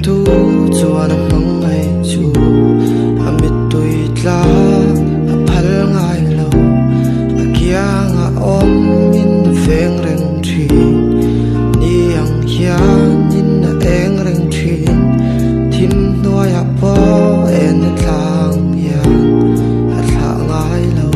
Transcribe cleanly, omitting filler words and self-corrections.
tu chuan mang ngai chu amit tui tla phal ngai lo akia nga om min veng reng thi ni ang hian in na eng reng thi thim noya po en thlang yan a thla ngai lo